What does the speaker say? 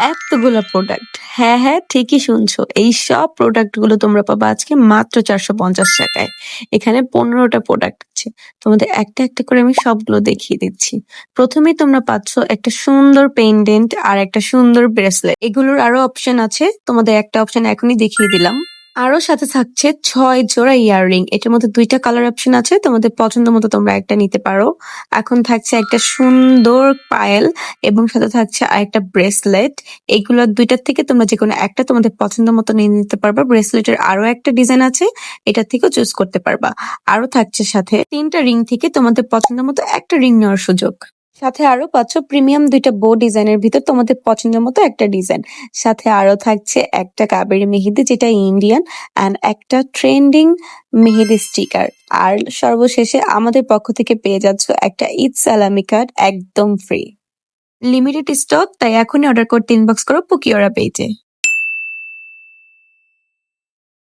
এতগুলা প্রোডাক্ট। হ্যাঁ, হ্যাঁ, ঠিকই শুনছো। এই সব প্রোডাক্ট গুলো তোমরা পাবা আজকে মাত্র 450 টাকায়। এখানে 15টা প্রোডাক্ট আছে। তোমাদের একটা, একটা করে আমি সবগুলো দেখিয়ে দিচ্ছি। প্রথমেই তোমরা পাচ্ছ একটা সুন্দর পেন্ডেন্ট আর একটা সুন্দর ব্রেসলেট। এগুলোর আরো অপশন আছে। তোমাদের একটা অপশন এখনই দেখিয়ে দিলাম। আরো সাথে থাকছে 6 জোড়া ইয়াররিং। এটার মধ্যে 2টা কালার অপশন আছে। তোমাদের পছন্দ মতো তোমরা একটা নিতে পারো। এখন থাকছে একটা সুন্দর পায়েল এবং সাথে থাকছে আরেকটা ব্রেসলেট। এগুলোর 2টার থেকে তোমরা যেকোনো একটা তোমাদের পছন্দ মতো নিয়ে নিতে পারবা। ব্রেসলেটের আরো একটা ডিজাইন আছে, এটার থেকেও চুজ করতে পারবা। আরো থাকছে সাথে 3টা রিং থেকে তোমাদের পছন্দ মতো একটা রিং নেওয়ার সুযোগ। সাথে আরো পাচ্ছ প্রিমিয়াম 2টা বো ডিজাইনের ভিতর তোমাদের পছন্দ মতো একটা ডিজাইন। সাথে আরো থাকছে একটা কাবেরী মেহেদি যেটা ইন্ডিয়ান অ্যান্ড একটা ট্রেন্ডিং মেহেদি স্টিকার। আর সর্বশেষে আমাদের পক্ষ থেকে পেয়ে যাচ্ছ একটা ঈদ সালামি কার্ড একদম ফ্রি। লিমিটেড স্টক, তাই এখনই অর্ডার করতে ইনবক্স করো পুকিওরা পেজে।